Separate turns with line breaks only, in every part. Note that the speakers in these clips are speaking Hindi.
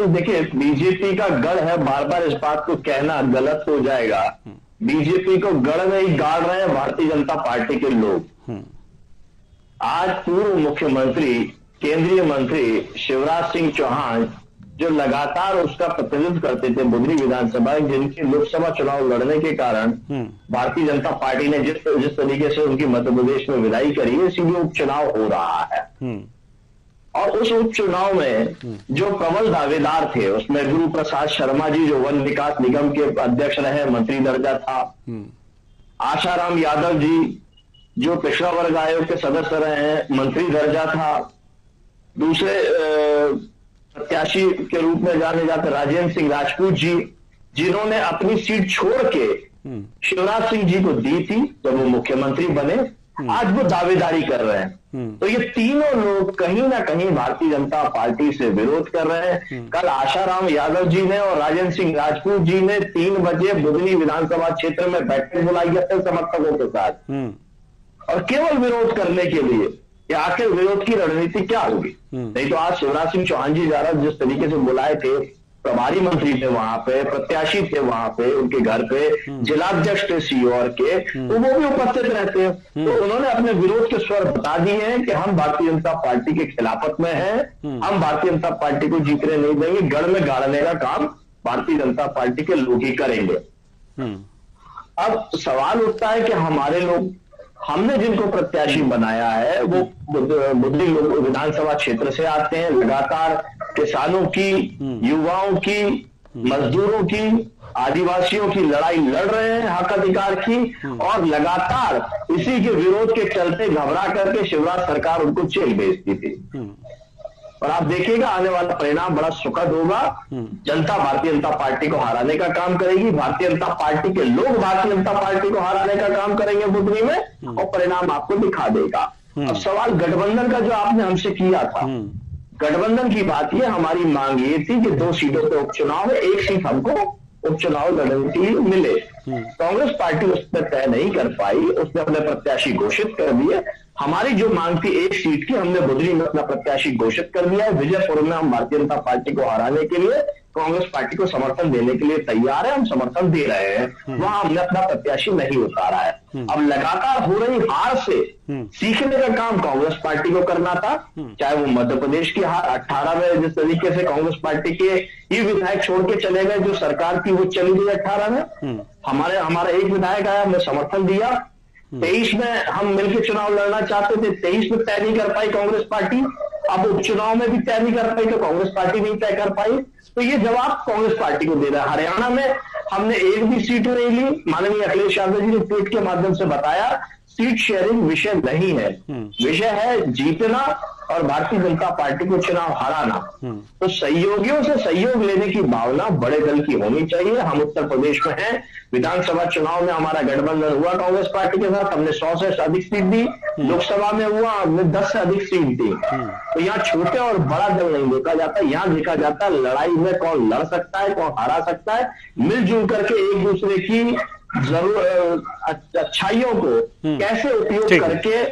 तो देखिए, बीजेपी का गढ़ है, बार बार इस बात को कहना गलत हो जाएगा। बीजेपी को गढ़ में ही गाड़ रहे हैं भारतीय जनता पार्टी के लोग। आज पूर्व मुख्यमंत्री, केंद्रीय मंत्री शिवराज सिंह चौहान, जो लगातार उसका प्रतिनिधित्व करते थे बुधनी विधानसभा, जिनके लोकसभा चुनाव लड़ने के कारण भारतीय जनता पार्टी ने जिस तरीके से उनकी मध्य प्रदेश में विदाई करी है, इसीलिए उपचुनाव हो रहा है। और उस उपचुनाव में जो प्रबल दावेदार थे, उसमें गुरु प्रसाद शर्मा जी, जो वन विकास निगम के अध्यक्ष रहे, मंत्री दर्जा था। आशाराम यादव जी, जो पिछड़ा वर्ग आयोग के सदस्य रहे हैं, मंत्री दर्जा था। दूसरे प्रत्याशी के रूप में जाने जाते राजेंद्र सिंह राजपूत जी, जिन्होंने अपनी सीट छोड़ के शिवराज सिंह जी को दी थी जब वो मुख्यमंत्री बने, आज वो दावेदारी कर रहे हैं। तो ये तीनों लोग कहीं ना कहीं भारतीय जनता पार्टी से विरोध कर रहे हैं। कल आशाराम यादव जी ने और राजेंद्र सिंह राजपूत जी ने 3 बजे बुधनी विधानसभा क्षेत्र में बैठक बुलाई अपने समर्थकों के साथ, और केवल विरोध करने के लिए। कि आखिर विरोध की रणनीति क्या होगी? नहीं तो आज शिवराज सिंह चौहान जी द्वारा जिस तरीके से बुलाए थे, प्रभारी मंत्री थे वहां पे, प्रत्याशी थे वहां पे, उनके घर पे जिलाध्यक्ष थे सीओर के, तो वो भी उपस्थित रहते हैं। तो उन्होंने अपने विरोध के स्वर बता दिए हैं कि हम भारतीय जनता पार्टी के खिलाफत में हैं, हम भारतीय जनता पार्टी को जीतने नहीं देंगे, गढ़ में गाड़ने का काम भारतीय जनता पार्टी के लोग ही करेंगे। अब सवाल उठता है कि हमारे लोग, हमने जिनको प्रत्याशी बनाया है वो बुधनी विधानसभा क्षेत्र से आते हैं, लगातार किसानों की, युवाओं की, मजदूरों की, आदिवासियों की लड़ाई लड़ रहे हैं, हक अधिकार की, और लगातार इसी के विरोध के चलते घबरा करके शिवराज सरकार उनको जेल भेजती थी। और आप देखिएगा आने वाला परिणाम बड़ा सुखद होगा। जनता भारतीय जनता पार्टी को हराने का काम करेगी, भारतीय जनता पार्टी के लोग भारतीय जनता पार्टी को हराने का काम करेंगे बुधनी में, और परिणाम आपको दिखा देगा। अब सवाल गठबंधन का जो आपने हमसे किया था, गठबंधन की बात ये, हमारी मांग ये थी कि 2 सीटों पे उपचुनाव है, 1 सीट हमको उपचुनाव लड़ने के लिए मिले। कांग्रेस पार्टी उस पर तय नहीं कर पाई, उसने अपने प्रत्याशी घोषित कर दिए। हमारी जो मांग थी 1 सीट की, हमने बुधनी में अपना प्रत्याशी घोषित कर दिया है। विजयपुर में हम भारतीय जनता पार्टी को हराने के लिए कांग्रेस पार्टी को समर्थन देने के लिए तैयार है, हम समर्थन दे रहे हैं। वहां हमने अपना प्रत्याशी नहीं उतारा है। अब लगातार हो रही हार से सीखने का काम कांग्रेस पार्टी को करना था, चाहे वो मध्य प्रदेश की हार 18 में जिस तरीके से कांग्रेस पार्टी के ही विधायक छोड़ के चले गए, जो सरकार थी वो चली गई 18 में, हमारा एक विधायक आया, हमने समर्थन दिया। 23 में हम मिलकर चुनाव लड़ना चाहते थे, 23 में तय नहीं कर पाई कांग्रेस पार्टी, अब उपचुनाव में भी तय नहीं कर पाई तो कांग्रेस पार्टी नहीं तय कर पाई। तो ये जवाब कांग्रेस पार्टी को दे रहा है। हरियाणा में हमने एक भी सीट नहीं ली, माननीय अखिलेश यादव जी ने ट्वीट के माध्यम से बताया, सीट शेयरिंग विषय नहीं है, विषय है जीतना और भारतीय जनता पार्टी को चुनाव हराना। तो सहयोगियों से सहयोग लेने की भावना बड़े दल की होनी चाहिए। हम उत्तर प्रदेश में हैं, विधानसभा चुनाव में हमारा गठबंधन हुआ कांग्रेस पार्टी के साथ, हमने 100 से अधिक सीट दी, लोकसभा में हुआ हमने 10 से अधिक सीट दी। तो यहाँ छोटे और बड़ा दल नहीं देखा जाता, यहाँ देखा जाता है लड़ाई में कौन लड़ सकता है, कौन हरा सकता है। मिलजुल करके एक दूसरे की अच्छाइयों को कैसे उपयोग करके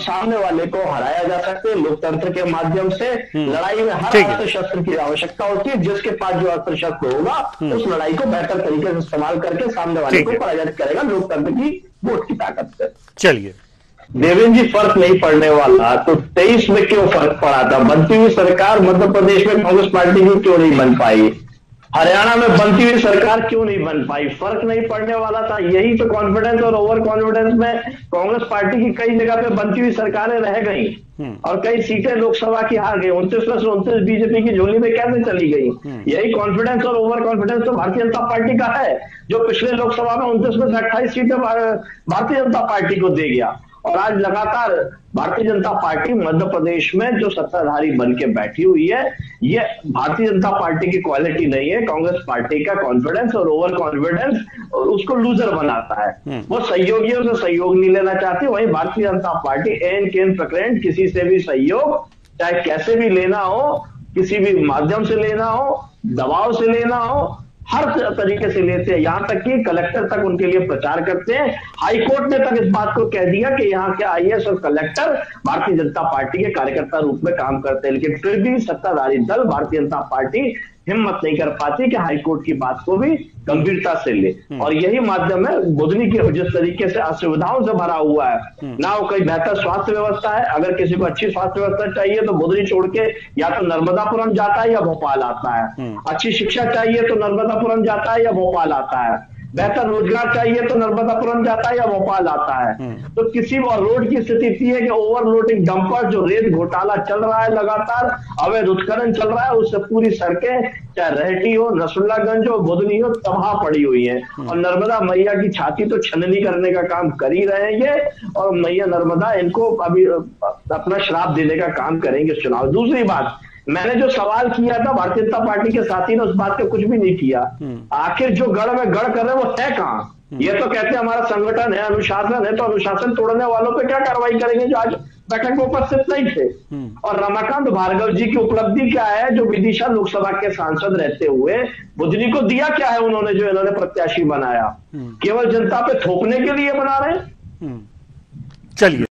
सामने वाले को हराया जा सकते हैं। लोकतंत्र के माध्यम से लड़ाई में हर अस्त्र शस्त्र की आवश्यकता होती है, जिसके पास जो अस्त्र शस्त्र होगा उस लड़ाई को बेहतर तरीके से इस्तेमाल करके सामने वाले को पराजित करेगा, लोकतंत्र की वोट की ताकत से।
चलिए
देवेंद्र जी, फर्क नहीं पड़ने वाला तो 23 में क्यों फर्क पड़ा था? बनती हुई सरकार मध्य प्रदेश में कांग्रेस पार्टी की क्यों नहीं बन पाई, हरियाणा में बनती हुई सरकार क्यों नहीं बन पाई? फर्क नहीं पड़ने वाला था। यही तो कॉन्फिडेंस और ओवर कॉन्फिडेंस में कांग्रेस पार्टी की कई जगह पे बनती हुई सरकारें रह गई और कई सीटें लोकसभा की हार गई। 29+29 बीजेपी की झोली में कैसे चली गई? यही कॉन्फिडेंस और ओवर कॉन्फिडेंस तो भारतीय जनता पार्टी का है, जो पिछले लोकसभा में 29 में से 28 सीटें भारतीय जनता पार्टी को दे गया। और आज लगातार भारतीय जनता पार्टी मध्य प्रदेश में जो सत्ताधारी बन के बैठी हुई है, ये भारतीय जनता पार्टी की क्वालिटी नहीं है, कांग्रेस पार्टी का कॉन्फिडेंस और ओवर कॉन्फिडेंस उसको लूजर बनाता है। वो सहयोगियों से सहयोग नहीं लेना चाहती, वहीं भारतीय जनता पार्टी एन केन प्रकरण किसी से भी सहयोग चाहे कैसे भी लेना हो, किसी भी माध्यम से लेना हो, दबाव से लेना हो, हर तरीके से लेते हैं। यहां तक कि कलेक्टर तक उनके लिए प्रचार करते हैं। हाईकोर्ट ने तक इस बात को कह दिया कि यहाँ के आईएएस और कलेक्टर भारतीय जनता पार्टी के कार्यकर्ता रूप में काम करते हैं, लेकिन फिर भी सत्ताधारी दल भारतीय जनता पार्टी हिम्मत नहीं कर पाती कि हाईकोर्ट की बात को भी गंभीरता से ले। और यही माध्यम है बुधनी के जिस तरीके से असुविधाओं से भरा हुआ है, ना वो कोई बेहतर स्वास्थ्य व्यवस्था है। अगर किसी को अच्छी स्वास्थ्य व्यवस्था चाहिए तो बुधनी छोड़ के या तो नर्मदापुरम जाता है या भोपाल आता है। अच्छी शिक्षा चाहिए तो नर्मदापुरम जाता है या भोपाल आता है। बेहतर रोजगार चाहिए तो नर्मदापुरम जाता है या भोपाल आता है। तो किसी और रोड की स्थिति थी है कि ओवरलोडिंग डंपर, जो रेत घोटाला चल रहा है लगातार, अवैध उत्खनन चल रहा है, उससे पूरी सड़कें चाहे रहटी हो, रसुल्लागंज हो, बुधनी हो, तबाह पड़ी हुई है। और नर्मदा मैया की छाती तो छननी करने का काम कर ही रहे हैं ये, और मैया नर्मदा इनको अभी अपना श्राप देने का काम करेंगे चुनाव। दूसरी बात, मैंने जो सवाल किया था भारतीय जनता पार्टी के साथी ने उस बात पे कुछ भी नहीं किया। आखिर जो गढ़ में गढ़ कर रहे हैं वो है कहां? ये तो कहते हैं हमारा संगठन है, अनुशासन है, तो अनुशासन तोड़ने वालों पे क्या कार्रवाई करेंगे जो आज बैठक में उपस्थित नहीं थे? और रमाकांत भार्गव जी की उपलब्धि क्या है जो विदिशा लोकसभा के सांसद रहते हुए बुधनी को दिया क्या है उन्होंने, जो इन्होंने प्रत्याशी बनाया? केवल जनता पे थोपने के लिए बना रहे हैं।
चलिए।